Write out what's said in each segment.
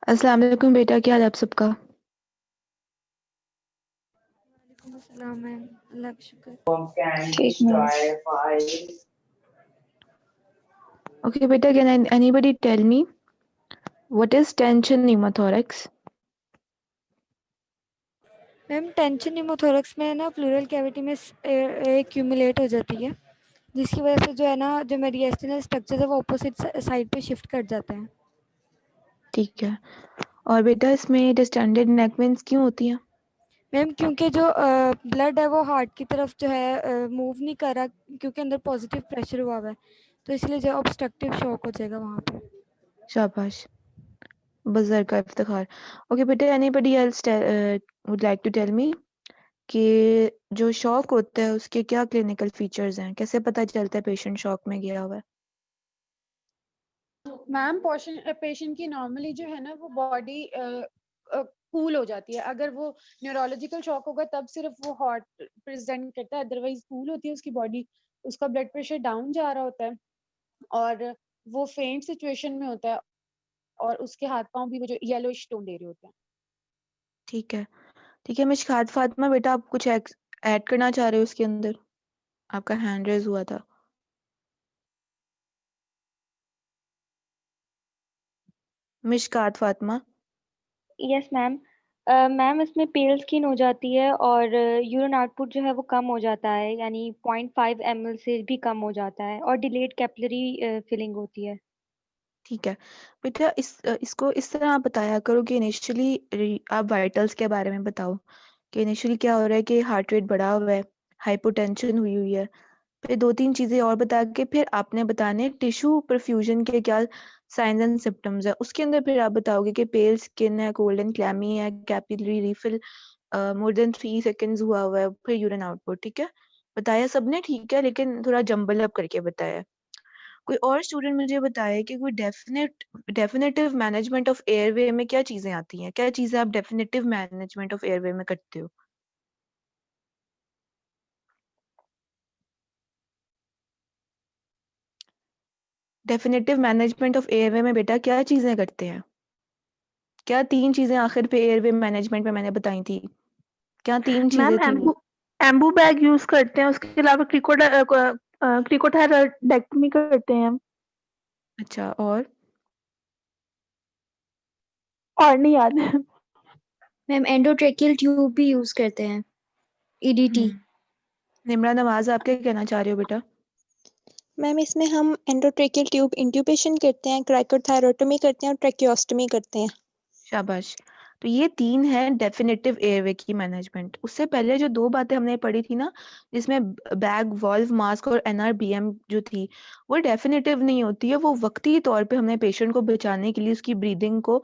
अस्सलाम वालेकुम बेटा, क्या हाल है आप सबका? वालेकुम अस्सलाम मैम, अल्लाह का शुक्र। ठीक मैम। Okay बेटा, can anybody tell me what is tension pneumothorax? Ma'am tension pneumothorax में ना प्लूरल कैविटी में एक्यूमुलेट हो जाती है, जिसकी वजह से जो है ना जो मेडिएस्टिनल स्ट्रक्चर है वो अपोजिट साइड पे शिफ्ट कर जाते हैं। ठीक है। और बेटा इसमें डिस्टेंडेड नेक वेन्स क्यों होती हैं? मैम क्योंकि जो ब्लड है वो हार्ट की तरफ जो है मूव नहीं कर रहा, क्योंकि अंदर पॉजिटिव प्रेशर हुआ हुआ है, तो इसलिए जो ऑब्स्ट्रक्टिव शॉक हो जाएगा वहाँ पे। शाबाश, बज़र का इफ्तिखार। ओके बेटा, anybody else would like to tell me कि जो शॉक होता है उसके क्या क्लिनिकल फीचर्स हैं, कैसे पता चलता है पेशेंट शॉक में गया हुआ है? मैम पेशेंट की नॉर्मली जो है ना वो बॉडी कूल हो जाती है। अगर वो न्यूरोलॉजिकल शॉक होगा तब सिर्फ वो हॉट प्रेजेंट करता है, अदरवाइज कूल होती है उसकी बॉडी, उसका ब्लड प्रेशर डाउन जा रहा होता है और वो फेंट सिचुएशन में होता है और उसके हाथ पांव भी वो जो येलोइश टोन दे रहे होते हैं। ठीक है, ठीक है। मिशकात फातिमा बेटा, आप कुछ ऐड करना चाह रहे हो उसके अंदर? आपका हैंड रेज हुआ था। Mishkat Fatima. Yes ma'am. Ma'am इसमें पेल स्किन हो जाती है और यूरिन आउटपुट जो है वो कम हो जाता है, यानी 0.5 ml से भी कम हो जाता है, और डिलेड कैपिलरी फिलिंग होती है। ठीक है बेटा, इसको इस तरह आप बताया करो कि इनिशियली आप वाइटल्स के बारे में बताओ कि इनिशियली क्या हो रहा है कि हार्ट रेट बढ़ा हुआ है, हाइपोटेंशन हुई हुई है, फिर 2-3 चीजें और बता के फिर आपने बताने टिश्यू परफ्यूजन के क्या साइंस एंड सिम्टम्स है। उसके अंदर फिर आप बताओगे कि पेल स्किन है, कोल्ड एंड क्लैमी है, capillary refill more than 3 seconds हुआ हुआ है, फिर यूरिन आउटपुट। ठीक है, बताया सबने, ठीक है, लेकिन थोड़ा जंबल अप करके बताया। कोई और स्टूडेंट मुझे बताए कि कोई डेफिनेटिव मैनेजमेंट ऑफ एयरवे में क्या चीजें आती हैं, क्या चीजें आप डेफिनेटिव मैनेजमेंट ऑफ एयरवे में करते हो? डेफिनेटिव मैनेजमेंट ऑफ एयरवे में बेटा क्या चीजें करते हैं? क्या 3 चीजें आखिर पे एयरवे मैनेजमेंट में मैंने बताई थी? क्या 3 चीजें मैम थी? एम्बू बैग यूज करते हैं, उसके अलावा क्रिकोथायरॉइडेक्टमी करते हैं अच्छा, और नहीं याद है। मैम एंडोट्रेकियल ट्यूब भी यूज करते हैं, ईडीटी। निम्रा नवाज, आप क्या कहना चाह रहे हो बेटा? मैम इसमें हम एंडोट्रेकियल ट्यूब इंट्यूबेशन करते हैं, क्राइकोथायरोटोमी करते हैं और ट्रेकियोस्टमी करते हैं। शाबाश। तो ये 3 है डेफिनेटिव एयरवे की मैनेजमेंट। उससे पहले जो 2 बातें हमने पढ़ी थी ना, जिसमें बैग वॉल्व मास्क और एनआरबीएम जो थी, वो डेफिनेटिव नहीं होती है। वो वक्ती तौर पे हमने पेशेंट को बचाने के लिए उसकी ब्रीदिंग को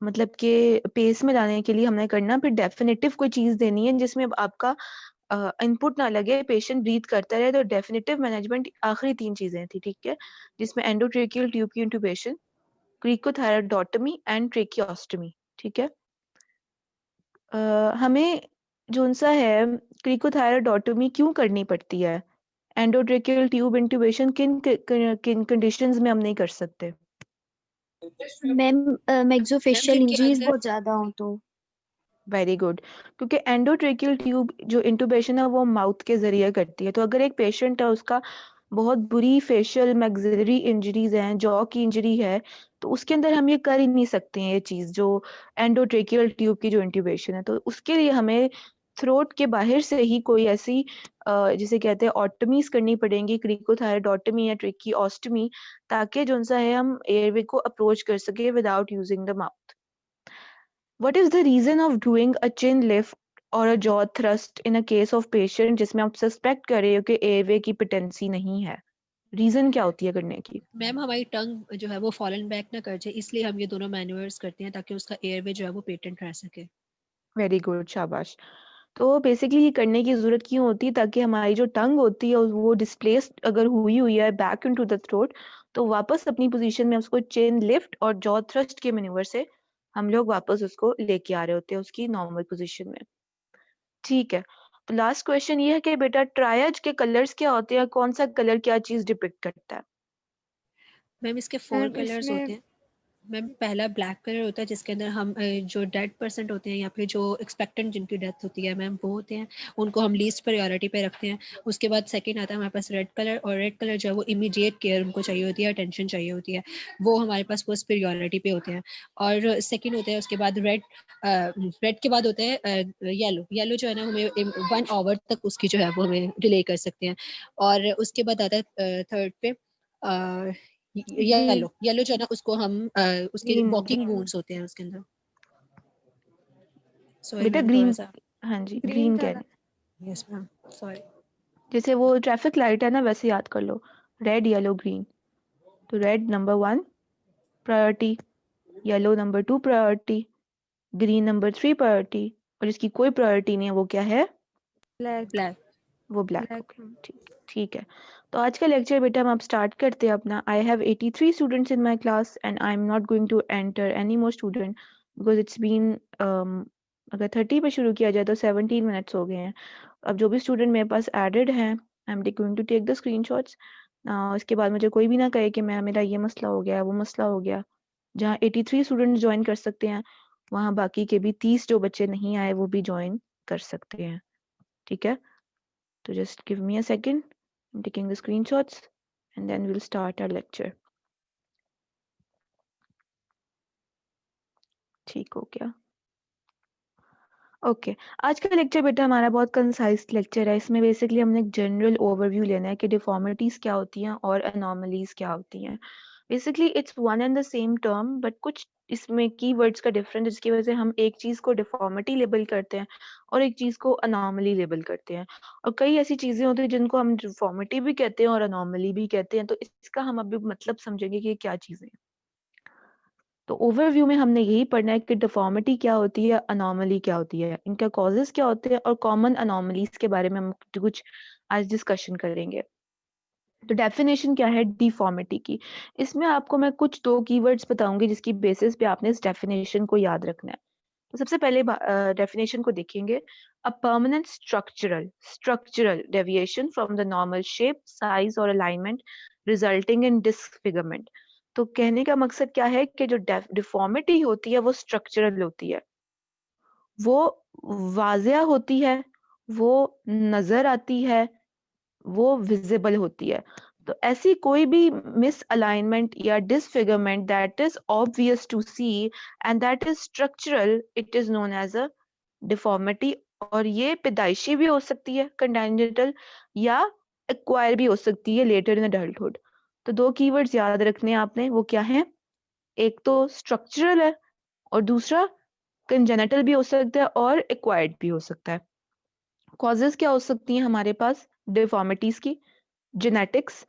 मतलब के पेस में लाने के लिए हमने करना। फिर डेफिनेटिव कोई चीज देनी है जिसमें आपका इनपुट ना लगे, पेशेंट ब्रीथ करता रहे। तो डेफिनेटिव मैनेजमेंट आखिरी 3 चीजें थी, ठीक है, जिसमें एंडोट्रेकियल ट्यूब की इंट्यूबेशन, क्रिकोथायरोडोटमी एंड ट्रेकियोस्टमी। ठीक है, हमें जोन सा है क्रिकोथायरोडोटमी क्यों करनी पड़ती है? एंडोट्रेकियल ट्यूब इंट्यूबेशन किन किन कंडीशंस में हम नहीं कर सकते? मैम मैक्सोफेशियल इंजरीज बहुत ज्यादा हो तो। वेरी गुड, क्योंकि एंडोट्रेकियल ट्यूब जो इंट्यूबेशन है वो माउथ के जरिए करती है। तो अगर एक पेशेंट है उसका बहुत बुरी फेशियल मैक्सिलरी इंजरीज हैं, जॉ की इंजरी है, तो उसके अंदर हम ये कर ही नहीं सकते हैं ये चीज़ जो एंडोट्रेकियल ट्यूब की जो इंट्यूबेशन है। तो उसके लिए हमें थ्रोट के बाहर से ही कोई ऐसी जिसे कहते हैं ऑटमीज करनी पड़ेंगी, क्रिकोथायरॉयडोटमी या ट्रेकियोस्टमी, ताकि जो सा है हम एयरवे को अप्रोच कर सके without using the mouth. What is the reason of doing a chin lift or a jaw thrust in a case of patient जिसमें आप सस्पेक्ट कर रहे हो कि एयरवे की पेटेंसी नहीं है? रीजन क्या होती है करने की? मैम हमारी टंग जो है वो फॉलन बैक ना कर जाए, इसलिए हम ये दोनों मैन्यूअर्स करते हैं ताकि उसका एयरवे जो है वो पेटेंट रह सके। वेरी गुड, शाबाश। तो बेसिकली ये करने की जरूरत क्यों होती है? ताकि हमारी जो टंग होती है वो डिस्प्लेस्ड अगर हुई हुई है बैक इनटू द थ्रोट, तो वापस अपनी पोजीशन में उसको चेन लिफ्ट और जॉ थ्रस्ट के मैन्यूवर से हम लोग वापस उसको लेके आ रहे होते हैं उसकी नॉर्मल पोजीशन में। ठीक है, तो लास्ट क्वेश्चन ये है कि बेटा ट्रायज के कलर्स क्या होते हैं? कौन सा कलर क्या चीज डिपिक्ट करता है? मैम इसके 4 मैम कलर्स इसमें होते हैं। मैम पहला ब्लैक कलर होता है जिसके अंदर हम जो डेड पर्सन होते हैं या फिर जो एक्सपेक्टेंट जिनकी डेथ होती है मैम वो होते हैं, उनको हम लीस्ट प्रायोरिटी पे रखते हैं। उसके बाद सेकंड आता है हमारे पास रेड कलर, और रेड कलर जो है वो इमीडिएट केयर उनको चाहिए होती है, अटेंशन चाहिए होती है, वो हमारे पास फर्स्ट प्रायोरिटी पे होते हैं। और सेकंड होता है उसके बाद रेड, रेड के बाद होता है येलो। येलो जो है ना हमें 1 आवर तक उसकी जो है वो हमें डिले कर सकते हैं। और उसके बाद आता है थर्ड पे ग्रीन। येलो जो है ना उसको हम उसके ग्रीन, वॉकिंग वूंड्स होते हैं उसके अंदर। सॉरी बेटा मैम थोड़ा ग्रीन। सा। हाँ जी, ग्रीन ग्रीन था कह ना। रहे हैं। Yes ma'am sorry. जैसे वो ट्रैफिक लाइट है ना, वैसे याद कर लो, रेड येलो ग्रीन। तो red number 1 priority, yellow number 2 priority, green number 3 priority, और जिसकी कोई प्रायोरिटी नहीं है वो क्या है? ब्लैक। ब्लैक। वो ब्लैक हो ब्लैक। गया। ठीक ठीक है, तो आज का लेक्चर बेटा हम अब स्टार्ट करते हैं अपना। I have 83 students in my class and I am not going to enter any more student because it's been अगर 30 पे शुरू किया जाए तो 17 मिनट्स हो गए हैं। अब जो भी स्टूडेंट मेरे पास एडेड हैं, I am going to take the screenshots. इसके बाद मुझे कोई भी ना कहे कि मैं मेरा ये मसला हो गया वो मसला हो गया। जहाँ 83 स्टूडेंट ज्वाइन कर सकते हैं, वहाँ बाकी के भी 30 जो बच्चे नहीं आए वो भी ज्वाइन कर सकते हैं। ठीक है, तो just give me a second. I'm taking the screenshots and then we'll start our lecture. ठीक हो गया? ओके, आज का लेक्चर बेटा हमारा बहुत कंसाइज लेक्चर है। इसमें बेसिकली हमने एक जनरल ओवरव्यू लेना है कि डिफॉर्मिटीज क्या होती हैं और एनॉमलीज क्या होती हैं। Basically it's one and the same term, but कुछ इसमें कीवर्ड्स का डिफरेंस है जिसकी वजह से हम एक चीज को डिफॉर्मिटी लेबल करते हैं और एक चीज को अनॉमली लेबल करते हैं। और कई ऐसी चीजें होती हैं जिनको हम डिफॉर्मिटी भी कहते हैं और अनॉमली भी कहते हैं। तो इसका हम अभी मतलब समझेंगे कि ये क्या चीजें हैं। तो ओवरव्यू में हमने यही पढ़ना है कि डिफॉर्मिटी क्या होती है, अनोमली क्या होती है, इनका कॉजेस क्या होते हैं और कॉमन अनोमलीज के बारे में हम कुछ आज डिस्कशन करेंगे। तो डेफिनेशन क्या है डिफॉर्मिटी की? इसमें आपको मैं कुछ 2 कीवर्ड्स बताऊंगी जिसकी बेसिस पे आपने इस डेफिनेशन को याद रखना है। तो सबसे पहले डेफिनेशन को देखेंगे। A permanent structural deviation from the normal shape, size और अलाइनमेंट रिजल्टिंग इन डिसफिगरमेंट। तो कहने का मकसद क्या है कि जो डिफॉर्मिटी होती है वो स्ट्रक्चरल होती है, वो वाजिया होती है, वो नजर आती है, वो विजिबल होती है। तो ऐसी कोई भी मिस अलाइनमेंट या disfigurement that is obvious to see and that is structural, it is known as a deformity. और ये पैदाइशी भी हो सकती है कंजेनिटल, या एक्वायर भी हो सकती है लेटर इन अडल्टहुड। तो 2 कीवर्ड्स याद रखने हैं आपने, वो क्या है? एक तो स्ट्रक्चरल है और दूसरा कंजेनिटल भी हो सकता है और एक्वायर्ड भी हो सकता है। कॉजेस क्या हो सकती हैं हमारे पास डिफॉर्मिटीज की? जेनेटिक्स,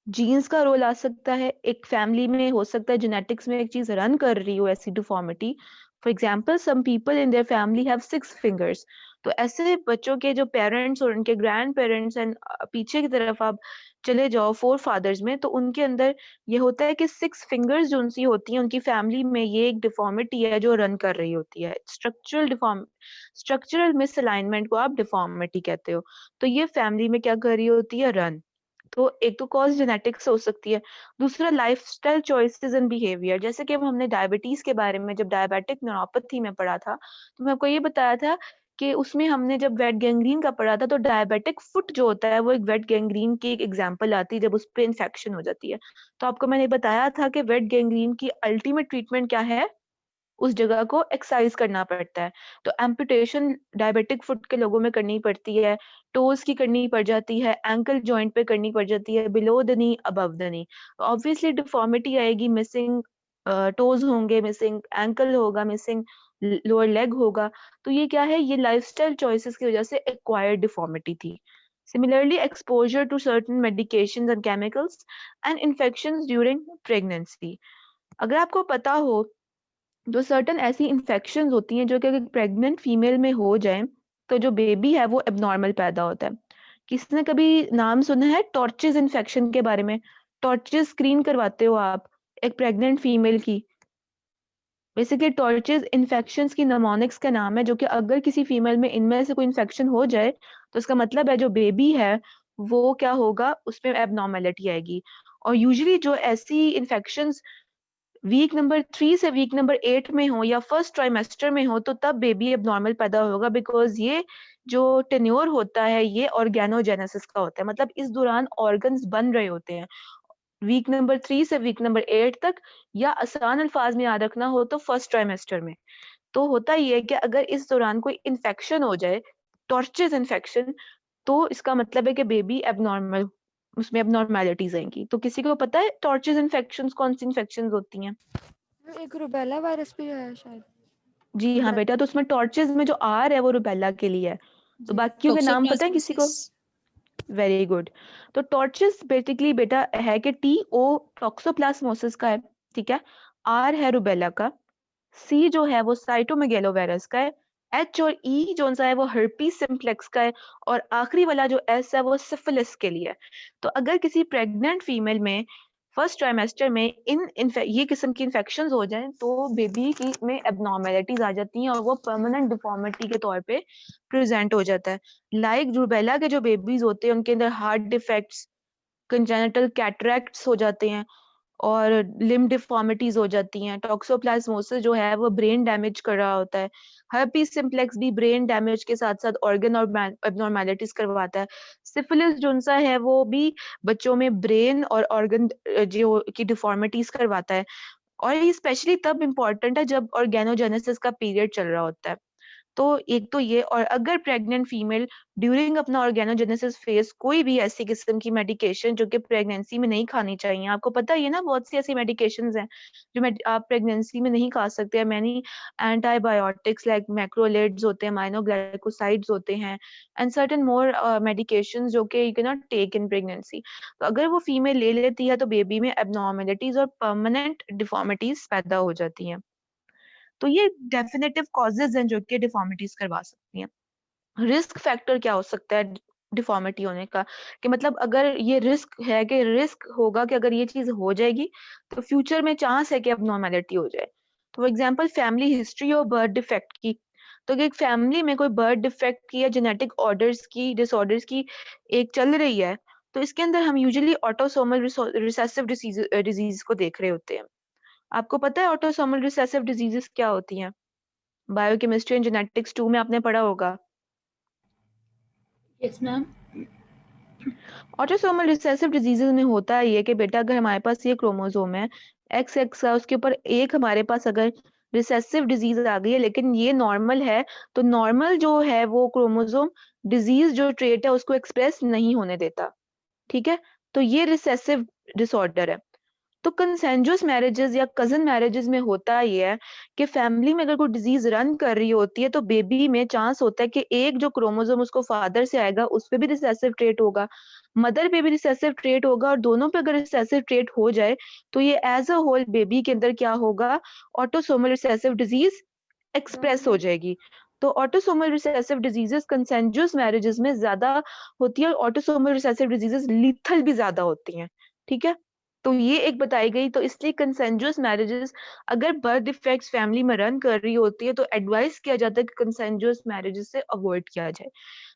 जीन्स का रोल आ सकता है। एक फैमिली में हो सकता है जेनेटिक्स में एक चीज रन कर रही हो ऐसी deformity. For example some people in their family have 6 fingers. तो ऐसे बच्चों के जो पेरेंट्स और उनके ग्रैंड पेरेंट्स एंड पीछे की तरफ आप चले जाओ फोर फादर्स में, तो उनके अंदर ये होता है कि 6 फिंगर्स जो उनकी होती हैं उनकी फैमिली में, ये एक डिफॉर्मिटी है जो रन कर रही होती है। स्ट्रक्चरल मिसअलाइनमेंट को आप डिफॉर्मिटी कहते हो। तो ये फैमिली में क्या कर रही होती है? रन। तो एक तो कॉज जेनेटिक्स हो सकती है, दूसरा लाइफस्टाइल चॉइसेस एंड बिहेवियर। जैसे कि अब हमने डायबिटीज के बारे में जब डायबिटिक न्यूरोपैथी में पढ़ा था, तो मैं आपको ये बताया था कि उसमें हमने जब वेट गैंग्रीन का पढ़ा था तो डायबिटिक फुट जो होता है वो एक वेट गैंग्रीन की एक एग्जांपल आती है जब उस पे इन्फेक्शन हो जाती है। तो आपको मैंने बताया था कि वेट गैंग्रीन की अल्टीमेट ट्रीटमेंट क्या है, उस जगह को एक्सरसाइज करना पड़ता है। तो एम्पुटेशन डायबिटिक फुट के लोगों में करनी पड़ती है, टोज की करनी पड़ जाती है, एंकल जॉइंट पे करनी पड़ जाती है, below the knee above the knee. Obviously deformity आएगी, मिसिंग टोज होंगे, मिसिंग एंकल होगा, मिसिंग लोअर लेग होगा। तो ये क्या है, ये लाइफस्टाइल चॉइसेस की वजह से एक्वायर्ड डिफॉर्मिटी थी। Similarly, exposure to certain medications and chemicals and infections during pregnancy. अगर आपको पता हो जो सर्टन ऐसी इन्फेक्शंस होती हैं जो कि अगर प्रेग्नेंट फीमेल में हो जाए तो जो बेबी है वो एबनॉर्मल पैदा होता है। किसने कभी नाम सुना है टॉर्चिस इन्फेक्शन के बारे में? टॉर्चिस स्क्रीन करवाते हो आप एक प्रेग्नेंट फीमेल की। बेसिकली टॉर्चिस इन्फेक्शंस की नमोनिक्स का नाम है, जो कि अगर किसी फीमेल में इनमें से कोई इन्फेक्शन हो जाए तो उसका मतलब है जो बेबी है वो क्या होगा, उसमें एबनॉर्मेलिटी आएगी। और यूजुअली जो ऐसी इन्फेक्शंस वीक नंबर 3 से वीक नंबर 8 में हो या फर्स्ट ट्राइमेस्टर में हो तो तब बेबी एबनॉर्मल पैदा होगा, बिकॉज ये जो टेन्योर होता है ये ऑर्गेनोजेनेसिस का होता है, मतलब इस दौरान ऑर्गन्स बन रहे होते हैं वीक नंबर 3 से वीक नंबर 8 तक, या आसान अल्फाज में याद रखना हो तो फर्स्ट ट्राइमेस्टर में। तो होता ये है कि अगर इस दौरान कोई इन्फेक्शन हो जाए, टॉर्चिस इन्फेक्शन, तो इसका मतलब है कि बेबी एबनॉर्मल, उसमें एबनॉर्मेलिटीज आएंगी। तो किसी को पता है टॉर्चिस इन्फेक्शंस कौन सी इन्फेक्शंस होती हैं? एक रुबेला वायरस भी है शायद। जी हाँ बेटा, तो उसमें टॉर्चिस में जो आर है वो रुबेला के लिए है। तो जी। बाकियों के नाम पता है किसी को? टॉक्सोप्लाज्मोसिस। Very good. तो टॉर्चिस बेसिकली बेटा है कि टी ओ टॉक्सोप्लाज्मोसिस का है, ठीक है, आर है रुबेला का, सी जो है वो साइटोमेगेलोवायरस का है, एच और ई जो सा है वो हर्पीस सिम्प्लेक्स का है, और आखिरी वाला जो एस है वो सिफिलिस के लिए है। तो अगर किसी प्रेग्नेंट फीमेल में फर्स्ट ट्राइमेस्टर में ये किस्म की इन्फेक्शंस हो जाएं तो बेबी की में एबनॉर्मेलिटीज आ जाती हैं और वो परमानेंट डिफॉर्मिटी के तौर पे प्रेजेंट हो जाता है। लाइक रूबेला के जो बेबीज होते हैं उनके अंदर हार्ट डिफेक्ट्स, कंजेनिटल कैटरैक्ट्स हो जाते हैं और लिम्ब डिफॉर्मिटीज हो जाती हैं। टॉक्सोप्लाज्मोसिस जो है वो ब्रेन डैमेज कर रहा होता है। हर्पीस सिम्प्लेक्स भी ब्रेन डैमेज के साथ साथ ऑर्गन और एबनॉर्मेलिटीज करवाता है। सिफिलिस जो सा है वो भी बच्चों में ब्रेन और ऑर्गन जो की डिफॉर्मिटीज करवाता है। और ये स्पेशली तब इम्पोर्टेंट है जब ऑर्गेनोजेनेसिस का पीरियड चल रहा होता है। तो एक तो ये, और अगर प्रेग्नेंट फीमेल ड्यूरिंग अपना ऑर्गेनोजेनेसिस फेज कोई भी ऐसी किस्म की मेडिकेशन जो कि प्रेगनेंसी में नहीं खानी चाहिए, आपको पता ही है ना बहुत सी ऐसी मेडिकेशंस हैं जो आप प्रेगनेंसी में नहीं खा सकते हैं। मैनी एंटीबायोटिक्स लाइक मैक्रोलेट्स होते हैं, माइनोग्लाइकोसाइड्स होते हैं, एंड सर्टेन मोर मेडिकेशंस जो कि you can not take in pregnancy. तो अगर वो फीमेल ले लेती है तो बेबी में एबनॉर्मेलिटीज और परमानेंट डिफॉर्मिटीज पैदा हो जाती हैं। तो ये डेफिनेटिव कॉजेज हैं जो कि डिफॉर्मिटीज करवा सकती हैं। रिस्क फैक्टर क्या हो सकता है डिफॉर्मिटी होने का, कि मतलब अगर ये रिस्क है कि रिस्क होगा कि अगर ये चीज हो जाएगी तो फ्यूचर में चांस है कि अबनॉर्मेलिटी हो जाए। तो फॉर एग्जांपल फैमिली हिस्ट्री और बर्थ डिफेक्ट की, तो अगर एक फैमिली में कोई बर्थ डिफेक्ट की या जेनेटिक ऑर्डर्स की डिसऑर्डर्स की एक चल रही है तो इसके अंदर हम यूजुअली ऑटोसोमल रिसेसिव डिजीज को देख रहे होते हैं। आपको पता है ऑटोसोमल रिसेसिव डिजीजेस क्या होती हैं? बायोकेमिस्ट्री एंड जेनेटिक्स 2 में आपने पढ़ा होगा। Yes ma'am. Autosomal recessive diseases में होता है ये कि बेटा अगर हमारे पास ये क्रोमोसोम है XX का, उसके ऊपर एक हमारे पास अगर रिसेसिव डिजीज आ गई है लेकिन ये नॉर्मल है, तो नॉर्मल जो है वो क्रोमोसोम डिजीज जो ट्रेट है उसको एक्सप्रेस नहीं होने देता, ठीक है, तो ये रिसेसिव डिसऑर्डर है। तो कंसेंजुअस मैरिजेस या कजन मैरिजेस में होता ये है कि फैमिली में अगर कोई डिजीज रन कर रही होती है तो बेबी में चांस होता है कि एक जो क्रोमोसोम उसको फादर से आएगा उस पे भी रिसेसिव ट्रेट होगा, मदर पे भी रिसेसिव ट्रेट होगा, और दोनों पे अगर रिसेसिव ट्रेट हो जाए तो ये एज अ होल बेबी के अंदर क्या होगा, ऑटोसोमल रिसेसिव डिजीज एक्सप्रेस हो जाएगी। तो ऑटोसोमल रिसेसिव डिजीजेस कंसेंजुअस मैरिजेस में ज्यादा होती है और ऑटोसोमल रिसेसिव डिजीजेस लीथल भी ज्यादा होती हैं, ठीक है। तो ये एक बताई गई। तो इसलिए कंसेंजुअस मैरिजेस अगर बर्थ डिफेक्ट्स फैमिली में रन कर रही होती है तो एडवाइस किया जाता है कि कंसेंजुअस मैरिजेस से अवॉइड किया जाए।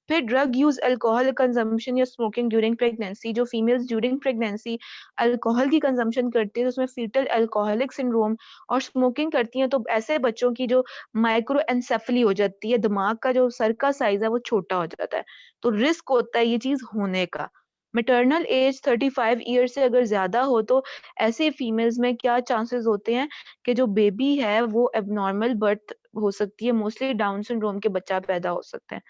फिर ड्रग यूज, अल्कोहल कंजम्पशन या स्मोकिंग ड्यूरिंग प्रेगनेंसी। जो फीमेल्स ड्यूरिंग प्रेगनेंसी अल्कोहल की कंजम्पशन करती है तो उसमें फीटल अल्कोहलिक सिंड्रोम, और स्मोकिंग करती हैं तो ऐसे बच्चों की जो माइक्रोएन्सेफली हो जाती है, दिमाग का जो सर का साइज है वो छोटा हो जाता है, तो रिस्क होता है ये चीज होने का। मैटरनल एज 35 ईयर से अगर ज्यादा हो तो ऐसे फीमेल्स में क्या चांसेस होते हैं कि जो बेबी है वो एबनॉर्मल बर्थ हो सकती है, मोस्टली डाउन सिंड्रोम के बच्चा पैदा हो सकते हैं।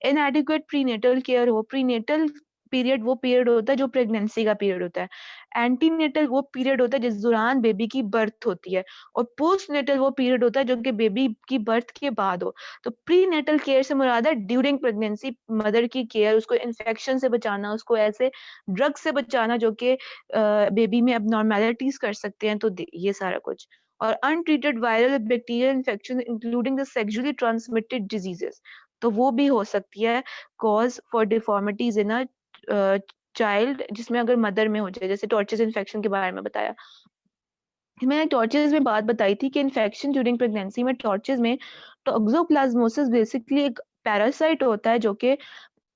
इनएडिक्वेट प्रीनेटल केयर हो, प्रीनेटल पीरियड वो पीरियड होता है जो प्रेगनेंसी का पीरियड होता है, एंटीनेटल वो पीरियड होता है जिस दौरान बेबी की बर्थ होती है, और पोस्टनेटल वो पीरियड होता है जो कि बेबी की बर्थ के बाद हो। तो प्रीनेटल केयर से मुराद है ड्यूरिंग प्रेगनेंसी मदर की केयर, उसको इन्फेक्शन से बचाना, उसको ऐसे ड्रग से बचाना जो कि बेबी में एबनॉर्मेलिटीज कर सकते हैं, तो ये सारा कुछ। और untreated viral bacterial infection including the sexually transmitted diseases, तो वो भी हो सकती है cause for deformities in a child, जिसमें अगर मदर में हो जाए, जैसे टॉर्चियस इन्फेक्शन के बारे में बताया। मैंने टॉर्चियस में बात बताई थी कि इन्फेक्शन ड्यूरिंग प्रेगनेंसी में टॉर्चियस में टॉक्सोप्लाज्मोसिस बेसिकली एक पैरासाइट होता है जो कि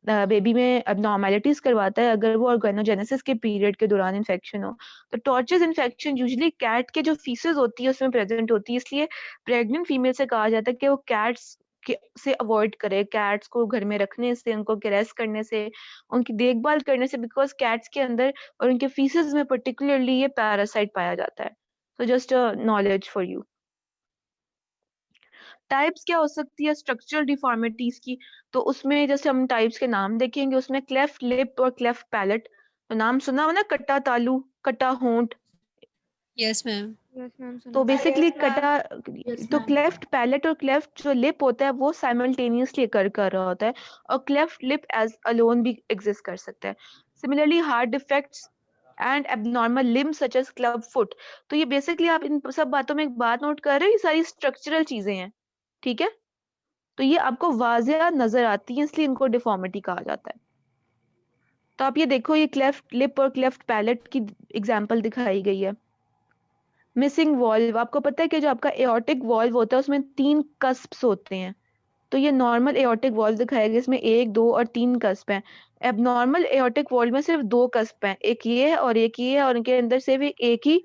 बेबी में अबनॉर्मेलिटीज करवाता है अगर वो ऑर्गेनोजेनेसिस के पीरियड के दौरान इन्फेक्शन हो। तो टॉर्चियस इन्फेक्शन यूजुअली कैट के जो फीसेस होती है उसमें प्रेजेंट होती है, इसलिए प्रेग्नेंट फीमेल से कहा जाता है कि वो कैट्स से अवॉइड करे, कैट्स को घर में रखने से, उनको कैरेस करने से, उनकी देखभाल करने से, बिकॉज कैट्स के अंदर और उनके फीसेस में पर्टिकुलरली ये पैरासाइट पाया जाता है। So just a knowledge for you. Types क्या हो सकती है स्ट्रक्चरल डिफॉर्मिटीज की, तो उसमें जैसे हम टाइप्स के नाम देखेंगे, उसमें क्लेफ्ट लिप और क्लेफ्ट पैलेट, तो नाम सुना हो ना, कटा तालू, कटा होंठ। Yes ma'am. यस मैम तो सुना। बेसिकली कटा, Yes, तो ma'am. क्लेफ्ट पैलेट और क्लेफ्ट जो लिप होता है वो साइमल्टेनियसली अकर कर रहा होता है, और क्लेफ्ट लिप एज अलोन भी एग्जिस्ट कर सकता है। Similarly heart defects and abnormal limb such as club foot, तो ये बेसिकली आप इन सब बातों में एक बात नोट कर रहे हो, ये सारी स्ट्रक्चरल चीजें हैं, ठीक है। तो ये आपको वाजिया नजर आती है, इसलिए इनको डिफॉर्मिटी कहा जाता है। तो आप ये देखो, ये क्लेफ्ट लिप और क्लेफ्ट पैलेट की एग्जांपल दिखाई गई है। मिसिंग वॉल्व, आपको पता है कि जो आपका एओर्टिक वॉल्व होता है उसमें 3 कस्प्स होते हैं, तो ये नॉर्मल एओर्टिक वॉल्व दिखाया गया, इसमें 1, 2 और 3 कस्प हैं। एबनॉर्मल एओर्टिक वॉल्व में सिर्फ 2 कस्प हैं, एक ये है और एक ये है, और इनके अंदर से भी एक ही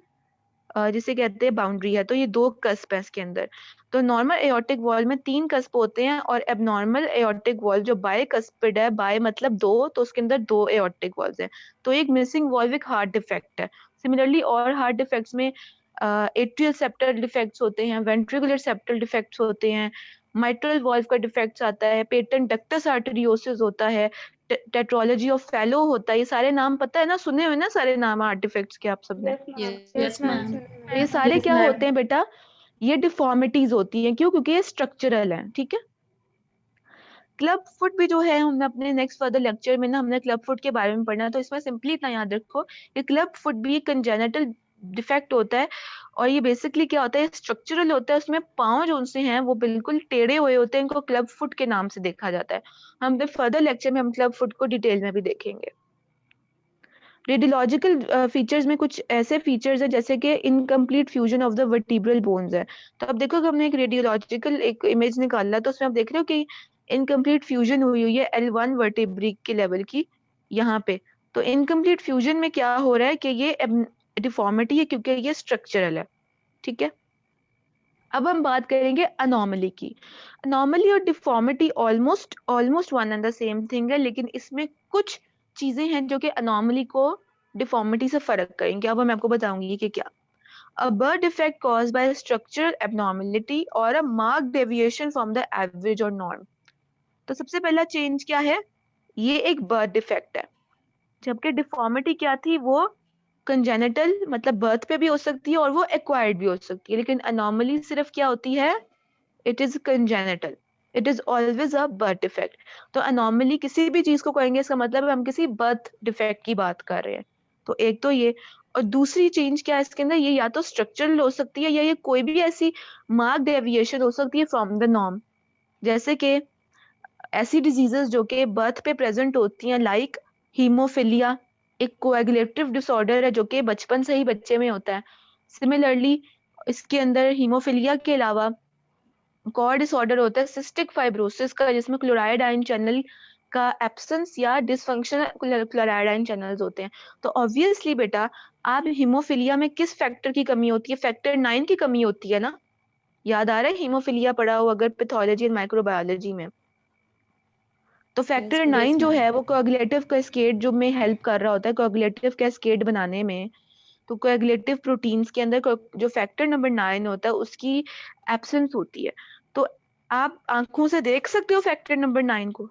जिसे कहते हैं बाउंड्री है, तो ये 2 कस्प है इसके अंदर। तो नॉर्मल एओर्टिक वॉल्व में 3 कस्प होते हैं, और एबनॉर्मल एओर्टिक वॉल्व जो बाय कस्पिड है, बाय मतलब 2, तो उसके अंदर 2 एओर्टिक वॉल्व्स हैं। तो एक मिसिंग वॉल्व एक हार्ट डिफेक्ट है। सिमिलरली और हार्ट डिफेक्ट्स में एट्रियल सेप्टल डिफेक्ट्स होते हैं, वेंट्रिकुलर सेप्टल डिफेक्ट्स होते हैं, माइट्रल वॉल्व का डिफेक्ट्स आता है, पेटेंट डक्टस आर्टेरियोसिस होता है, टेट्रोलॉजी ऑफ फेलो होता है। ये सारे नाम पता है ना, सुने हुए ना सारे नाम आर्टिफैक्ट्स के आप सबने। Yes Yes, ma'am. तो ये सारे क्या होते हैं बेटा, ये डिफॉर्मिटीज होती हैं, क्यों? क्योंकि ये स्ट्रक्चरल हैं, ठीक है। क्लब फुट भी जो है, हमने अपने नेक्स्ट फर्दर लेक्चर में ना हमने क्लब फुट के बारे में पढ़ना, तो इसमें सिंपली इतना याद रखो कि क्लब फुट भी कंजेनिटल डिफेक्ट होता है, और ये बेसिकली क्या होता है, स्ट्रक्चरल होता है। उसमें पांव जो उनसे हैं वो बिल्कुल टेढ़े हुए होते हैं, इनको क्लब फुट के नाम से देखा जाता है। हम फर्दर लेक्चर में हम क्लब फुट को डिटेल में भी देखेंगे। रेडियोलॉजिकल फीचर्स में कुछ ऐसे फीचर्स है जैसे कि incomplete fusion of the vertebral bones है। तो अब देखो कि हमने एक रेडियोलॉजिकल एक इमेज निकाला, तो उसमें आप देख रहे हो कि इनकम्प्लीट फ्यूजन हुई है L1 वर्टिब्री के लेवल की यहाँ पे। तो इनकम्प्लीट फ्यूजन में क्या हो रहा है कि ये डिफॉर्मिटी है क्योंकि ये स्ट्रक्चरल है, ठीक है। अब हम बात करेंगे अनोमली की। अनोमली और deformity almost one and the same thing है, लेकिन इसमें कुछ चीजें हैं जो कि अनोमली को डिफॉर्मिटी से फर्क करेंगे। अब मैं आपको बताऊंगी कि क्या। A birth defect caused by a structural abnormality or a marked deviation from the average or norm. तो सबसे पहला चेंज क्या है, ये एक बर्थ डिफेक्ट है, जबकि डिफॉर्मिटी क्या थी, वो कंजेनिटल मतलब बर्थ पे भी हो सकती है और वो एक्वायर्ड भी हो सकती है, लेकिन अनोमली सिर्फ क्या होती है, it is congenital, it is always a birth defect. तो अनोमली किसी भी चीज को कहेंगे इसका मतलब हम किसी बर्थ डिफेक्ट की बात कर रहे हैं। तो एक तो ये, और दूसरी चेंज क्या है इसके अंदर, ये या तो स्ट्रक्चरल हो सकती है या ये कोई भी ऐसी मार्क डेविएशन हो सकती है फ्रॉम द नॉर्म, जैसे कि ऐसी डिजीजेस जो कि बर्थ पे प्रेजेंट होती हैं, लाइक हीमोफिलिया, एक कोएगुलेटिव डिसऑर्डर है जो कि बचपन से ही बच्चे में होता है। सिमिलरली इसके अंदर हीमोफिलिया के अलावा एक और डिसऑर्डर होता है सिस्टिक फाइब्रोसिस का, जिसमें क्लोराइड आयन चैनल का एब्सेंस या डिसफंक्शनल क्लोराइड आयन चैनल्स होते हैं। तो ऑब्वियसली बेटा आप हीमोफिलिया में किस फैक्टर की कमी होती है? फैक्टर 9 की कमी होती है ना। याद आ रहा है हीमोफिलिया पढ़ा हो अगर पैथोलॉजी एंड माइक्रोबायोलॉजी में? तो फैक्टर 9 जो है वो कोएगुलेटिव कैस्केड जो में हेल्प कर रहा होता है, कोएगुलेटिव कैस्केड बनाने में। तो कोएगुलेटिव प्रोटीन्स के अंदर जो फैक्टर नंबर 9 होता है उसकी एब्सेंस होती है। तो आप आंखों से देख सकते हो फैक्टर नंबर 9 को?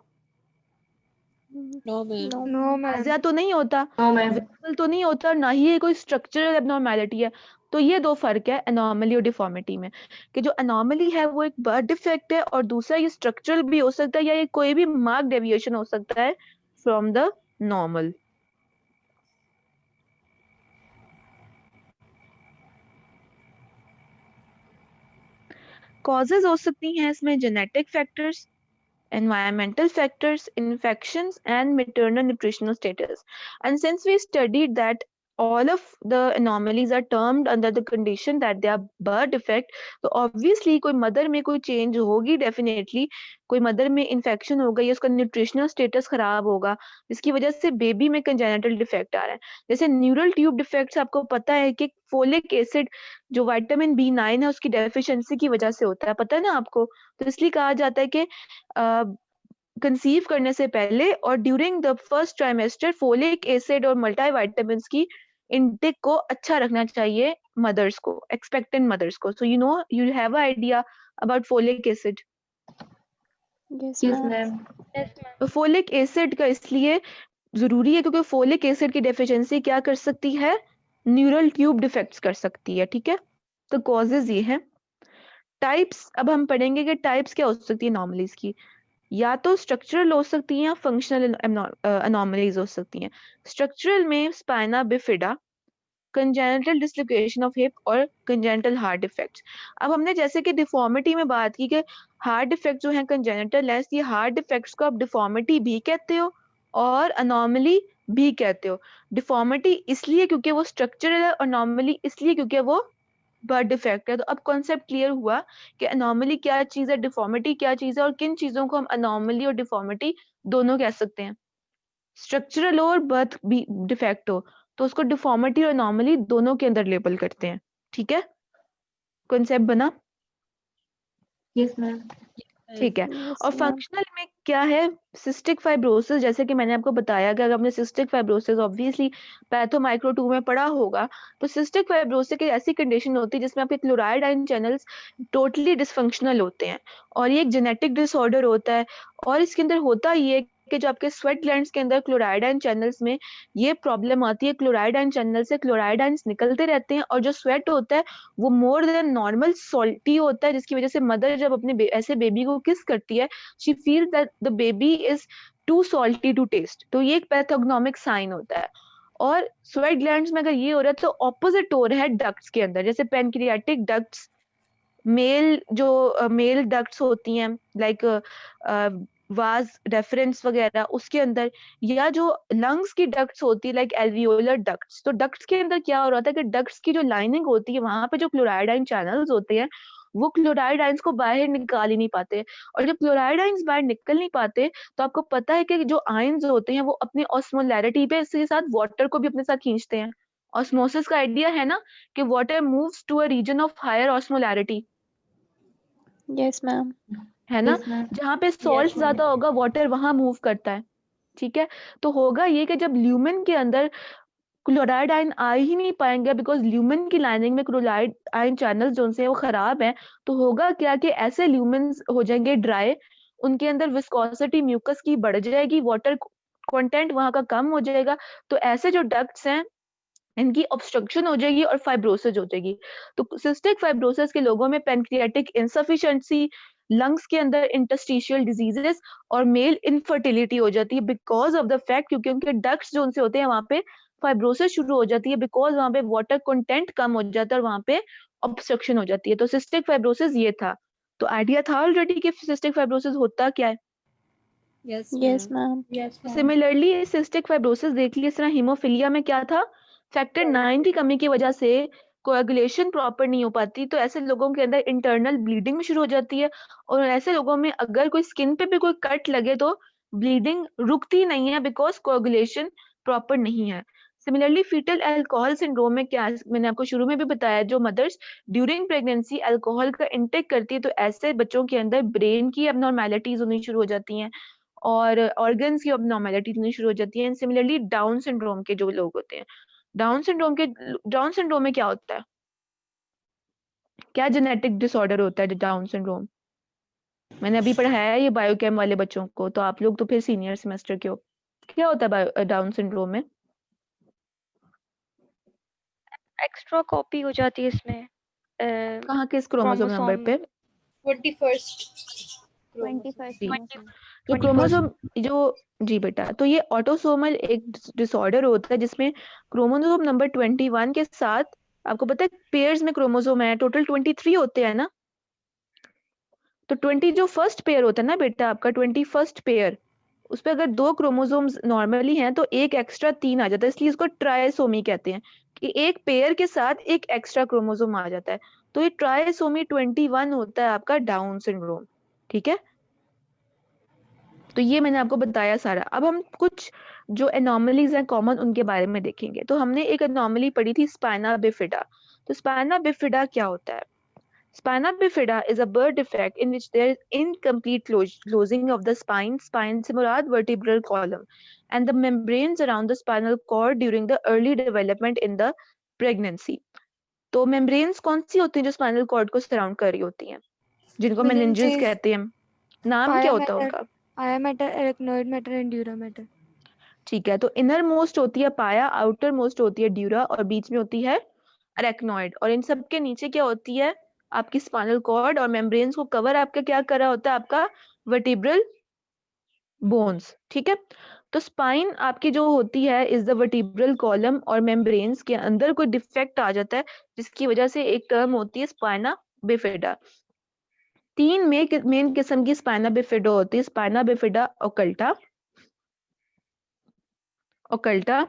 No ma'am. No ma'am. Wajiya तो नहीं होता, विजिबल तो नहीं होता, ना ही ये कोई स्ट्रक्चरल एबनॉर्मेलिटी है। तो ये दो फर्क है एनॉमली और डिफॉर्मिटी में, कि जो एनॉमली है वो एक बर्थ डिफेक्ट है और दूसरा ये स्ट्रक्चरल भी हो सकता है या ये कोई भी मार्क डेविएशन हो सकता है फ्रॉम द नॉर्मल। कॉजेज हो सकती हैं इसमें genetic factors, environmental factors, infections, and maternal nutritional status. And since we studied that all of the anomalies are termed under the condition that they are birth defect, तो obviously कोई mother में कोई change होगी definitely, कोई mother में infection हो गई, उसका न्यूट्रिशनल स्टेटस खराब होगा, जिसकी वजह से बेबी में कंजेनिटल डिफेक्ट आ रहा है। जैसे न्यूरल ट्यूब डिफेक्ट्स आपको पता है कि फोलिक एसिड जो विटामिन B9 है उसकी डेफिशिएंसी की वजह से होता है, पता है ना आपको। तो इसलिए कहा जाता है कि कंसीव करने से पहले और during the first trimester folic acid और मल्टीविटामिन्स की इनटेक को अच्छा रखना चाहिए मदर्स को, एक्सपेक्टेंट मदर्स को। So you have idea about folic acid. Yes ma'am. Folic acid का इसलिए जरूरी है क्योंकि फोलिक एसिड की डेफिशिएंसी क्या कर सकती है? न्यूरल ट्यूब डिफेक्ट्स कर सकती है। ठीक है, तो कॉजेज ये हैं। टाइप्स अब हम पढ़ेंगे कि टाइप्स क्या हो सकती है एनॉमलीज की। या तो स्ट्रक्चरल हो सकती हैं या फंक्शनल एनॉमलीज हो सकती हैं। स्ट्रक्चरल में spina bifida, congenital dislocation of hip और कंजेनिटल हार्ट डिफेक्ट्स। अब हमने जैसे कि डिफॉर्मिटी में बात की कि हार्ट डिफेक्ट जो है कंजेनिटल है, ये हार्ट डिफेक्ट्स को आप डिफॉर्मिटी भी कहते हो और अनॉमली भी कहते हो। डिफॉर्मिटी इसलिए क्योंकि वो स्ट्रक्चरल है, अनॉमली इसलिए क्योंकि वो बर्थ डिफेक्ट है। तो अब कॉन्सेप्ट क्लियर हुआ कि अनॉमली क्या चीज है, डिफॉर्मिटी क्या चीज है और किन चीजों को हम अनॉमली और डिफॉर्मिटी दोनों कह सकते हैं। स्ट्रक्चरल हो और बर्थ भी डिफेक्ट हो तो उसको डिफॉर्मिटी और अनॉमली दोनों के अंदर लेबल करते हैं। ठीक है, कॉन्सेप्ट बना? Yes ma'am. ठीक है। और फंक्शनल में क्या है? सिस्टिक फाइब्रोसिस, जैसे कि मैंने आपको बताया कि अगर आपने cystic fibrosis obviously patho micro 2 में पढ़ा होगा, तो सिस्टिक फाइब्रोसिस एक ऐसी कंडीशन होती है जिसमें आपके chloride ion channels totally dysfunctional होते हैं और ये एक जेनेटिक डिसऑर्डर होता है। और इसके अंदर होता ये है कि जो आपके स्वेट ग्लैंड्स के अंदर क्लोराइड आयन चैनल्स में ये प्रॉब्लम आती है, क्लोराइड आयन चैनल से क्लोराइड आयन्स निकलते रहते हैं और जो स्वेट होता है वो मोर देन नॉर्मल सॉल्टी होता है, जिसकी वजह से मदर जब अपने ऐसे बेबी को किस करती है, she feel that the baby is too salty to taste. तो ये एक पैथोग्नोमिक साइन होता है। और स्वेट ग्लैंड्स में अगर ये हो रहा है तो ऑपोजिट हो रहा है डक्ट्स के अंदर, जैसे पेनक्रियाटिक डक्ट्स, मेल डक्ट्स होती हैं लाइक वाज डेफरेंस वगैरह उसके अंदर, या जो लंग्स की डक्ट्स होती है लाइक एल्वियोलर डक्ट्स। तो डक्ट्स के अंदर क्या हो रहा था कि डक्ट्स की जो लाइनिंग होती है वहां पे जो क्लोराइड आयन चैनल्स होते हैं वो क्लोराइड आयंस को बाहर निकाल ही नहीं पाते। और जब क्लोराइड आयंस बाहर निकल नहीं पाते तो आपको पता है कि जो आयंस होते हैं वो अपनी ऑस्मोलैरिटी पे इसके साथ वाटर को भी अपने साथ खींचते हैं। ऑस्मोसिस का आइडिया है ना कि water moves to a region of higher osmolarity, yes ma'am. है ना। जहाँ पे सॉल्ट ज्यादा होगा वाटर वहां मूव करता है। ठीक है, तो होगा ये कि जब ल्यूमेन के अंदर क्लोराइड आयन आ ही नहीं पाएंगे बिकॉज ल्यूमेन की लाइनिंग में क्लोराइड आयन चैनल्स जो से वो खराब हैं, तो होगा क्या कि ऐसे ल्यूमेन्स हो जाएंगे ड्राई, उनके अंदर विस्कोसिटी म्यूकस की बढ़ जाएगी, वाटर कंटेंट वहां का कम हो जाएगा। तो ऐसे जो डक्ट्स हैं इनकी ऑब्स्ट्रक्शन हो जाएगी और फाइब्रोसिस हो जाएगी। तो सिस्टिक फाइब्रोसिस के लोगों में पेनक्रियाटिक इनसफिशिएंसी, लंग्स के अंदर इंटरस्टिशियल डिजीजेस और मेल इनफर्टिलिटी हो जाती है बिकॉज ऑफ द फैक्ट, क्योंकि उनके डक्ट्स जो उनसे होते हैं वहां पे फाइब्रोसिस शुरू हो जाती है बिकॉज वहां पे वाटर कंटेंट कम हो जाता है और वहां पे ऑब्स्ट्रक्शन हो जाती है। तो सिस्टिक फाइब्रोसिस ये था। तो आइडिया था ऑलरेडी कि सिस्टिक फाइब्रोसिस होता क्या है। Yes yes ma'am. Ma'am. Yes ma'am. Similarly cystic fibrosis देख लिया, इस तरह हीमोफिलिया में क्या था, फैक्टर 9 की कमी की वजह से कोएगुलेशन प्रॉपर नहीं हो पाती, तो ऐसे लोगों के अंदर इंटरनल ब्लीडिंग शुरू हो जाती है, और ऐसे लोगों में अगर कोई स्किन पे भी कोई कट लगे तो ब्लीडिंग रुकती नहीं है, बिकॉज कोएगुलेशन प्रॉपर नहीं है। सिमिलरली फीटल अल्कोहल सिंड्रोम में क्या, मैंने आपको शुरू में भी बताया, जो मदर्स ड्यूरिंग प्रेगनेंसी अल्कोहल का इंटेक करती है, तो ऐसे बच्चों के अंदर ब्रेन की एबनॉर्मेलिटीज होनी शुरू हो जाती हैं और ऑर्गन्स की एबनॉर्मेलिटीज होनी शुरू हो जाती है। सिमिलरली डाउन सिंड्रोम के जो लोग होते हैं, डाउन सिंड्रोम में क्या होता है, क्या जेनेटिक डिसऑर्डर होता है डाउन सिंड्रोम? मैंने अभी पढ़ाया है ये बायोकेम वाले बच्चों को, तो आप लोग तो फिर सीनियर सेमेस्टर के हो। क्या होता है डाउन सिंड्रोम में? एक्स्ट्रा कॉपी हो जाती है इसमें कहाँ किस क्रोमोसोम नंबर क्रोमोसोम पे? 21st 21st जी, क्रोमोसोम। जो 21st। क्रोमोसोम जो जी बेटा, तो ये ऑटोसोमल एक डिसऑर्डर होता है जिसमें क्रोमोसोम नंबर 21 के साथ, आपको पता है पेयर्स में क्रोमोसोम है, टोटल 23 होते हैं ना, तो 20 जो फर्स्ट पेयर होता है ना बेटा आपका, 21st पेयर, उस पे अगर 2 क्रोमोसोम्स नॉर्मली हैं तो एक एक्स्ट्रा 3 आ जाता है, इसलिए इसको ट्राइसोमी कहते हैं कि एक पेयर के साथ एक एक्स्ट्रा क्रोमोसोम आ जाता है, तो ये ट्राइसोमी 21 होता है आपका डाउन सिंड्रोम। ठीक है, तो ये मैंने आपको बताया सारा। अब हम कुछ जो एनॉमलीज हैं कॉमन उनके बारे में देखेंगे। तो हमने एक एनॉमली पढ़ी थी स्पाइना बिफिडा। तो स्पाइना बिफिडा क्या होता है? Spina bifida is a birth defect in which there is incomplete closing of the spine से मुराद vertebral column, and the membranes around the spinal cord during the early development in the pregnancy. तो membranes कौन सी होती हैं जो spinal cord को surround कर रही होती हैं, जिनको meninges meninges, कहते हैं? नाम क्या pia होता है mater, उनका? pia mater, arachnoid mater and dura mater. ठीक है, तो इनर मोस्ट होती है पाया, आउटर मोस्ट होती है ड्यूरा, और बीच में होती है अरेक्नॉइड, और इन सब के नीचे क्या होती है आपकी स्पाइनल कॉर्ड, और मेम्ब्रेन्स को कवर आपका क्या कर रहा होता है, आपका वर्टिब्रल बोन्स। ठीक है, तो स्पाइन आपकी जो होती है इज द वर्टिब्रल कॉलम, और मेम्ब्रेन्स के अंदर कोई डिफेक्ट आ जाता है जिसकी वजह से एक टर्म होती है स्पाइना बिफिडा। 3 मेन किस्म की स्पाइना बिफिडा होती है, spina bifida occulta,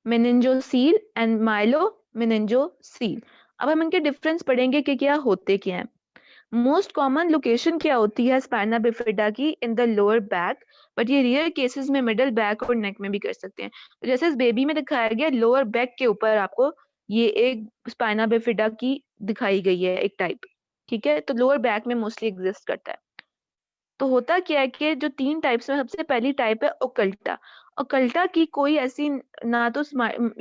meningocele and myelomeningocele. अब हम इनके डिफरेंस पढ़ेंगे कि क्या होते क्या हैं। मोस्ट कॉमन लोकेशन क्या होती है स्पाइना बिफिडा की? In the lower back, but ये रियर केसेस में मिडल बैक और नेक में भी कर सकते हैं। तो जैसे इस बेबी में दिखाया गया, लोअर बैक के ऊपर आपको ये एक स्पाइना बिफिडा की दिखाई गई है एक टाइप। ठीक है, तो लोअर बैक में मोस्टली एग्जिस्ट करता है। तो होता क्या है कि जो 3 टाइप्स में सबसे पहली टाइप है ओकल्टा। ओकल्टा की कोई ऐसी ना तो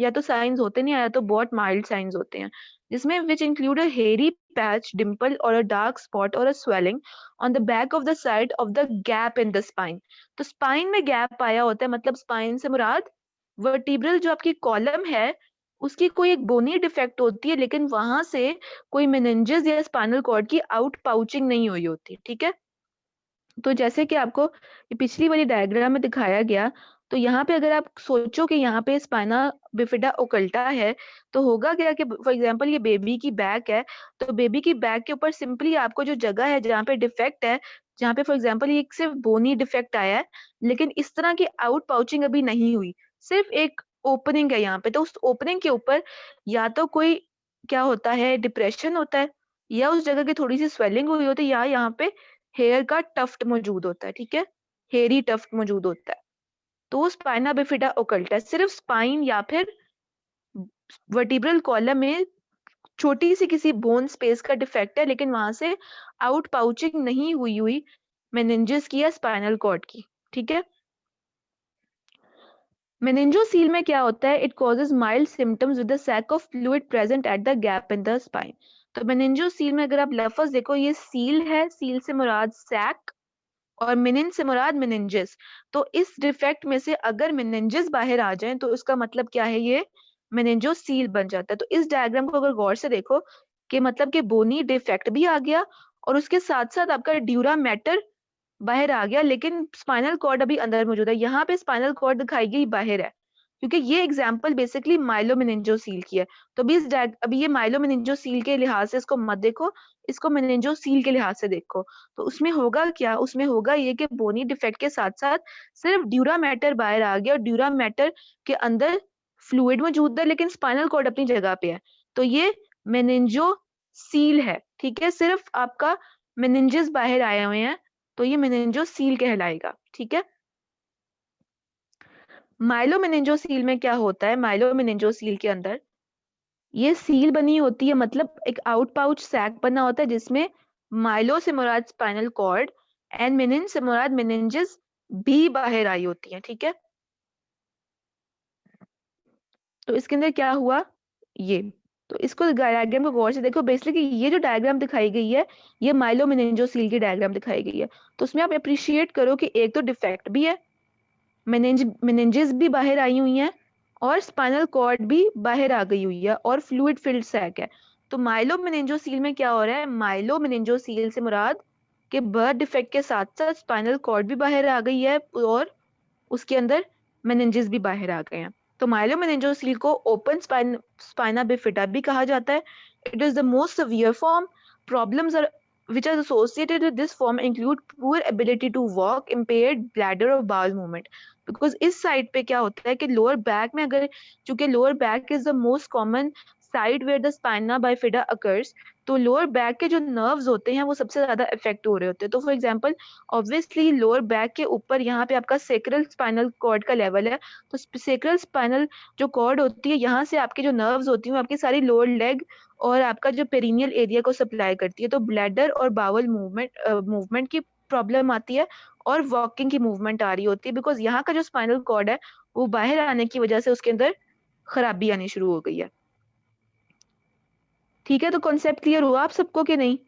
या तो साइंस होते नहीं, या तो बहुत माइल्ड साइंस होते हैं, जिसमें विच इंक्लूड अ हेरी पैच, डिंपल और अ डार्क स्पॉट और अ swelling on the back of the side of the gap in the spine. तो स्पाइन में गैप आया होता है, मतलब स्पाइन से मुराद वर्टिब्रल जो आपकी कॉलम है उसकी कोई एक बोनी डिफेक्ट होती है, लेकिन वहां से कोई मेनिंजेस या स्पाइनल कॉर्ड की आउट पाउचिंग नहीं हुई होती। ठीक है, तो जैसे कि आपको ये पिछली वाली डायग्राम में दिखाया गया, तो यहाँ पे अगर आप सोचो कि यहाँ पे स्पाइना बिफिडा ओकल्टा है, तो होगा क्या कि फॉर एग्जांपल ये बेबी की बैक है, तो बेबी की बैक के ऊपर सिंपली आपको जो जगह है जहाँ पे डिफेक्ट है, जहाँ पे फॉर एग्जांपल ये सिर्फ बोनी डिफेक्ट आया है, लेकिन इस तरह की आउट पाउचिंग अभी नहीं हुई, सिर्फ एक ओपनिंग है यहाँ पे, तो उस ओपनिंग के ऊपर या तो कोई क्या होता है डिप्रेशन होता है, या उस जगह की थोड़ी सी स्वेलिंग हुई होती है, या यहाँ पे हेयर का टफ्ट मौजूद होता है। ठीक है, हेयरी टफ्ट मौजूद होता है, तो वो स्पाइना बिफिडा ओकल्टा है। सिर्फ स्पाइन या फिर वर्टिब्रल कॉलम में छोटी सी किसी बोन स्पेस का डिफेक्ट है, लेकिन वहां से आउट पाउचिंग नहीं हुई मेनिंजेस की या स्पाइनल कॉर्ड की। ठीक है, मेनिंजोसील में क्या होता है? It causes mild symptoms with the sac of fluid present at the gap in the spine. तो मेनिंजोसील में अगर आप लफ्ज देखो, ये सील है, सील से मुराद सैक और मिनिन से मुराद मेनिंजेस। तो इस डिफेक्ट में से अगर मेनिंजेस बाहर आ जाएं तो इसका मतलब क्या है, ये मेनिंजोसील बन जाता है। तो इस डायग्राम को अगर गौर से देखो कि मतलब कि बोनी डिफेक्ट भी आ गया और उसके साथ साथ आपका ड्यूरा मैटर बाहर आ गया, लेकिन स्पाइनल कॉर्ड अभी अंदर मौजूद है। यहाँ पे स्पाइनल कॉर्ड दिखाई गई बाहर है, क्योंकि ये एग्जाम्पल बेसिकली माइलोमेनिंजोसील की है। तो अभी ये माइलोमेनिंजोसील के लिहाज से इसको मत देखो, इसको मेनिंजोसील के लिहाज से देखो। तो उसमें होगा क्या, उसमें होगा ये कि बोनी डिफेक्ट के साथ साथ सिर्फ ड्यूरा मैटर बाहर आ गया और ड्यूरा मैटर के अंदर फ्लूइड मौजूद है लेकिन स्पाइनल कॉर्ड अपनी जगह पे है। तो ये मेनिंजोसील है, ठीक है, सिर्फ आपका मेनिंजेस बाहर आए हुए हैं, तो ये मेनिंजोसील कहलाएगा, ठीक है। माइलोमेनिंजोसील में क्या होता है, माइलोमेनिंजोसील के अंदर ये सील बनी होती है, मतलब एक आउट पाउच सैक बना होता है जिसमें माइलो से मुराद स्पाइनल कॉर्ड एंड मेनिन से मुराद मेनिंजेस भी बाहर आई होती है, ठीक है। तो इसके अंदर क्या हुआ, ये तो इसको डायग्राम को गौर से देखो। बेसिकली ये जो डायग्राम दिखाई गई है ये माइलोमेनिंजोसील की डायग्राम दिखाई गई है। तो उसमें आप अप्रिशिएट करो कि एक तो डिफेक्ट भी है, मेनिंजेस भी बाहर आई हुई हैं और स्पाइनल कॉर्ड भी बाहर आ गई हुई है और फ्लूइड फिल्ड सैक है। तो माइलोमेनिंजोसील में क्या हो रहा है, माइलोमेनिंजोसील से मुराद के बर्थ डिफेक्ट के साथ साथ स्पाइनल कॉर्ड भी बाहर आ गई है और उसके अंदर मेनिंजेस भी बाहर आ गए हैं। तो माइलोमेनिंजोसील को ओपन स्पाइना बिफिडा भी कहा जाता है। It is the most severe form. Problems are which are associated with this form include poor ability to walk, impaired bladder or bowel movement. Because इस साइड पे क्या होता है कि लोअर बैक में, अगर चूंकि lower back is the most common side where the spina bifida occurs, तो लोअर बैक के जो नर्व्स होते हैं वो सबसे ज्यादा इफेक्ट हो रहे होते हैं। तो for example obviously lower back के ऊपर यहाँ पे आपका सेक्रल स्पाइनल कॉर्ड का लेवल है, तो सेक्रल स्पाइनल जो कॉर्ड होती है यहाँ से आपकी जो नर्व्स होती है वो आपकी सारी लोअर लेग और आपका जो पेरिनियल एरिया को सप्लाई करती है। तो ब्लैडर और बावल मूवमेंट की प्रॉब्लम आती है और वॉकिंग की मूवमेंट आ रही होती है, बिकॉज यहाँ का जो स्पाइनल कॉर्ड है वो बाहर आने की वजह से उसके अंदर खराबी आनी शुरू हो गई है। ठीक है, तो कॉन्सेप्ट क्लियर हुआ आप सबको कि नहीं?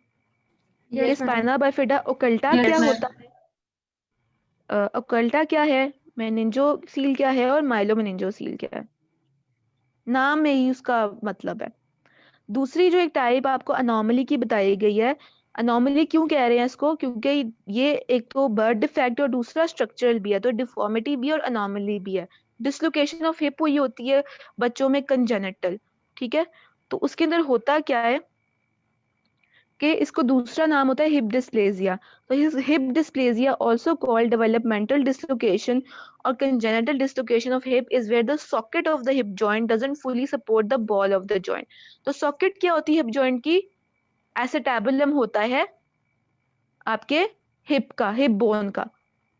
ये स्पाइना बाइफिडा ओकल्टा क्या होता है, ओकल्टा क्या है, मेनिंजोसील क्या है और माइलोमेनिंजोसील क्या है, नाम में ही उसका मतलब है। दूसरी जो एक टाइप आपको अनोमली की बताई गई है, अनोमली क्यों कह रहे हैं इसको, क्योंकि ये एक तो बर्थ डिफेक्ट और दूसरा स्ट्रक्चरल भी है, तो डिफॉर्मिटी भी और अनोमली भी है। डिसलोकेशन ऑफ हिप हुई होती है बच्चों में कंजेनिटल, ठीक है। तो उसके अंदर होता क्या है कि इसको दूसरा नाम होता है हिप डिस्प्लेजिया। तो hip dysplasia also called developmental dislocation or congenital dislocation of hip is where the socket of the hip joint doesn't fully support the ball of the joint. तो सॉकेट क्या होती है हिप जॉइंट की, एसेटेबुलम होता है आपके hip का, hip bone का,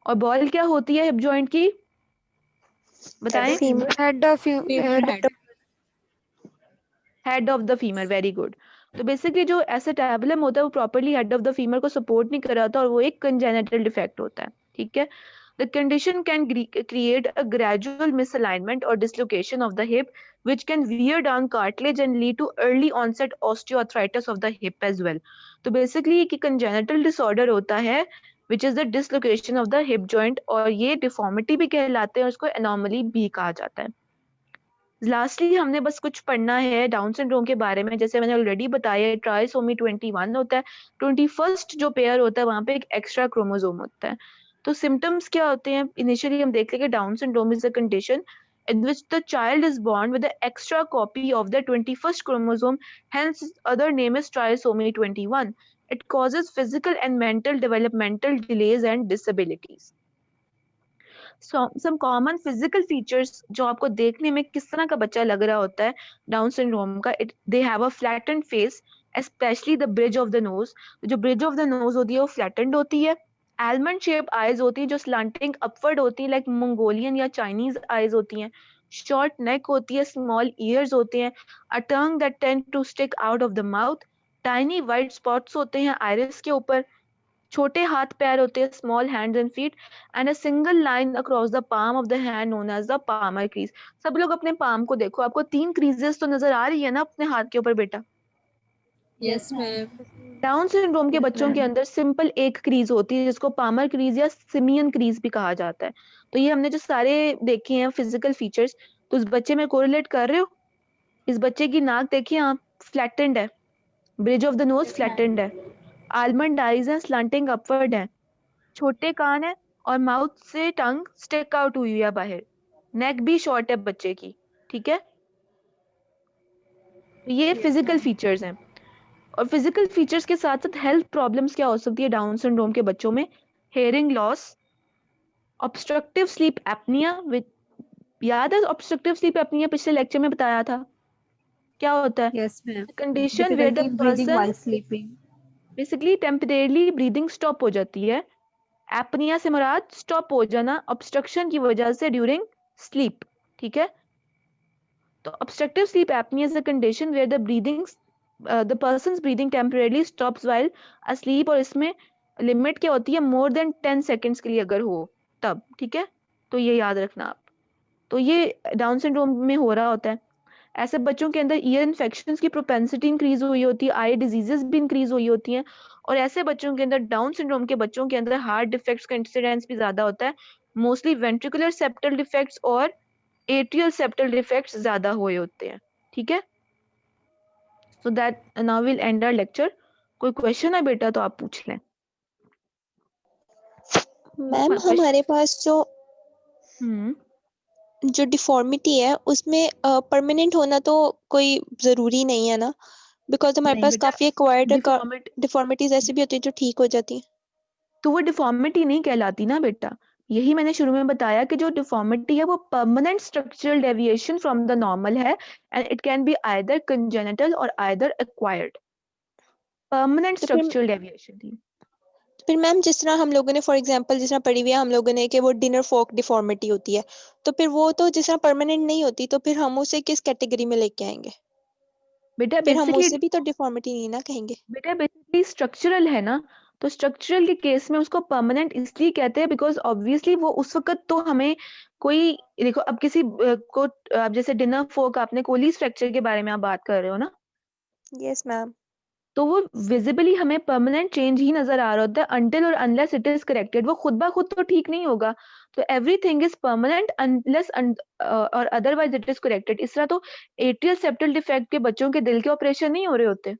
और बॉल क्या होती है हिप जॉइंट की, बताएं? Head of the femur, very good. तो बेसिकली जो एसेटेबुलम होता है वो properly head of the femur को सपोर्ट नहीं कर रहा था और वो एक कंजेनिटल डिफेक्ट होता है, ठीक है। The condition can create a gradual misalignment or dislocation of the hip, which can wear down cartilage and lead to early onset osteoarthritis of the hip as well. तो basically ये congenital disorder होता है, which is the dislocation of the hip joint, और ये deformity भी कहलाते हैं और उसको anomaly भी कहा जाता है। लास्टली हमने बस कुछ पढ़ना है डाउन सिंड्रोम के बारे में। जैसे मैंने ऑलरेडी बताया ट्राइसोमी 21 होता है, 21st जो पेयर होता है वहां पे एक एक्स्ट्रा क्रोमोसोम होता है। तो सिम्टम्स क्या होते हैं, इनिशियली हम देख लेंगे down syndrome is a condition in which the child is born with an extra copy of the 21st chromosome, hence other name is trisomy 21. It causes physical and mental developmental delays and disabilities. some common physical features जो आपको देखने में किस तरह का बच्चा लग रहा होता है डाउन सिंड्रोम का, they have a flattened face, especially the bridge of the nose. जो bridge of the nose होती है वो flattened होती है। almond shaped eyes होती है जो slanting upward होती है, like Mongolian या Chinese eyes होती हैं। short neck होती है, small ears होते हैं, a tongue that tend to stick out of the mouth, tiny white spots होते हैं iris के ऊपर, छोटे हाथ पैर होते हैं, small hands and feet, and a single line across the palm of the hand known as the palmar crease. सब लोग अपने पाम को देखो, आपको 3 क्रीजेस तो नजर आ रही है ना अपने हाथ के ऊपर बेटा? Yes ma'am. डाउन सिंड्रोम के बच्चों के अंदर सिंपल एक क्रीज होती है जिसको पामर क्रीज या सिमियन क्रीज भी कहा जाता है। तो ये हमने जो सारे देखे हैं फिजिकल फीचर्स, तो उस बच्चे में कोरिलेट कर रहे हो? इस बच्चे की नाक देखिए आप, फ्लैटेंड है, bridge of the nose flattened है, आलमंड आईज है, स्लंटिंग अपवर्ड है, छोटे कान है और माउथ से टंग स्टिक आउट हुई है बाहर, नेक भी शॉर्ट है बच्चे की, ठीक है। तो ये फिजिकल फीचर्स हैं। और फिजिकल फीचर्स के साथ साथ हेल्थ प्रॉब्लम्स क्या हो सकती है डाउन सिंड्रोम के बच्चों में? Hearing loss, obstructive sleep apnoea, याद है ऑब्स्ट्रक्टिव स्लीप एपनिया पिछले लेक्चर में बताया था, क्या होता है? Yes, ma'am. Condition where the Difficulty breathing person while sleeping. Basically temporary breathing stop हो जाती है। एपनिया से मुराद स्टॉप हो जाना ऑब्स्ट्रक्शन की वजह से ड्यूरिंग स्लीप, ठीक है। तो obstructive sleep apnoea is a condition where the person's breathing temporary stops while asleep, और इसमें लिमिट क्या होती है? मोर देन 10 सेकेंड्स के लिए अगर हो तब, ठीक है। तो ये याद रखना आप। तो ये डाउन सिंड्रोम में हो रहा होता है। ऐसे बच्चों के अंदर ईयर इन्फेक्शंस की प्रोपेंसिटी इंक्रीज हुई होती है, आई डिजीजेस भी इंक्रीज हुई होती हैं, और ऐसे बच्चों के अंदर डाउन सिंड्रोम के बच्चों के अंदर हार्ट डिफेक्ट्स का इंसिडेंस भी ज्यादा होता है। मोस्टली वेंट्रिकुलर सेप्टल डिफेक्ट्स और एट्रियल सेप्टल डिफेक्ट्स ज्यादा हुए होते हैं, ठीक है। So that now will end our lecture. कोई क्वेश्चन है बेटा तो आप पूछ लें। मैम हमारे पास हम्म जो डिफॉर्मिटी है उसमें परमानेंट होना तो कोई जरूरी नहीं है ना, बिकॉज हमारे नहीं पास बेटा, काफी एक्वायर्ड डिफॉर्मिटी डिफॉर्मिटीज ऐसी भी होती है जो ठीक हो जाती है। तो वो डिफॉर्मिटी नहीं कहलाती ना बेटा। यही मैंने शुरू में बताया कि जो डिफॉर्मिटी है वो permanent structural deviation from the normal है, and it can be either congenital or either acquired. Permanent तो फिर स्ट्रक्चरल डेविएशन थी। फिर मैम जिस तरह हम लोगों ने फॉर एग्जांपल जिस तरह पढ़ी हुई है हम लोगों ने कि वो डिनर फोक डिफॉर्मिटी होती है, तो फिर वो तो जिस तरह परमानेंट नहीं होती, तो फिर हम उसे किस कैटेगरी में लेके आएंगे? बेटा फिर हम बेसिकली उसे भी तो डिफॉर्मिटी नहीं ना कहेंगे। स्ट्रक्चरल है ना, तो स्ट्रक्चरल के केस में उसको परमानेंट इसलिए कहते हैं बिकॉज ऑब्वियसली वो उस वक्त तो हमें कोई, देखो अब किसी को, अब जैसे डिनर फोक, आपने कोलीज फ्रैक्चर के बारे में आप बात कर रहे हो ना, यस मैम। तो वो विजिबली हमें परमानेंट चेंज ही नजर आ रहा होता है अनटिल और अनलेस इट इज करेक्टेड। वो खुद ब खुद तो ठीक नहीं होगा। तो एवरीथिंग इज परमानेंट अनलेस और अदरवाइज इट इज करेक्टेड। इस तरह तो एट्रियल सेप्टल डिफेक्ट के बच्चों के दिल के ऑपरेशन नहीं हो रहे होते।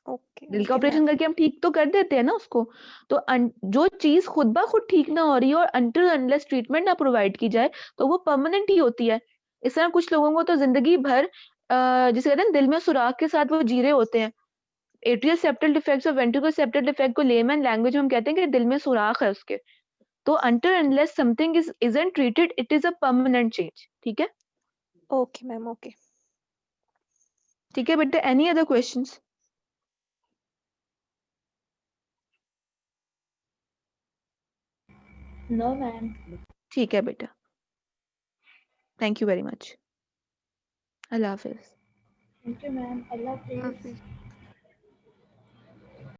ओके दिल का ओके मैम। ऑपरेशन करके हम ठीक तो कर देते हैं ना उसको। तो जो चीज खुद ब खुद ठीक ना हो रही है और अनटिल अनलेस ट्रीटमेंट ना प्रोवाइड की जाए तो वो परमानेंट ही होती है। इस तरह कुछ लोगों को तो जिंदगी भर जिसे कहते हैं दिल में सुराख के साथ वो जी रहे होते हैं। एट्रियल सेप्टल डिफेक्ट्स और वेंट्रिकुलर सेप्टल डिफेक्ट को लेमैन लैंग्वेज में हम कहते हैं कि दिल में सुराख है उसके। तो until unless something isn't treated, it is a permanent change, ठीक है। Okay ma'am okay. ठीक है बेटा, any other questions? No ma'am. ठीक है बेटा, थैंक यू वेरी मच। अल्लाह हाफिज। थैंक यू मैम, अल्लाह हाफिज। हाफिज।